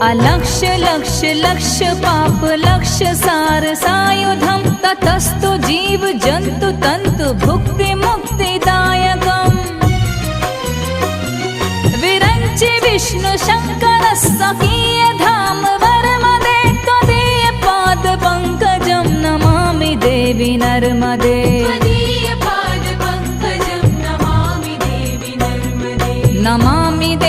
अलक्ष लक्ष लक्ष पाप लक्ष सार सायुधम ततस्तु जीव जंतु तंतु भुक्ति मुक्तिदायकम् विरंचि विष्णु शंकर सखीय धाम वर्मदे त्वदीय पाद पंकजं नमामि देवी नर्मदे नमामि देवी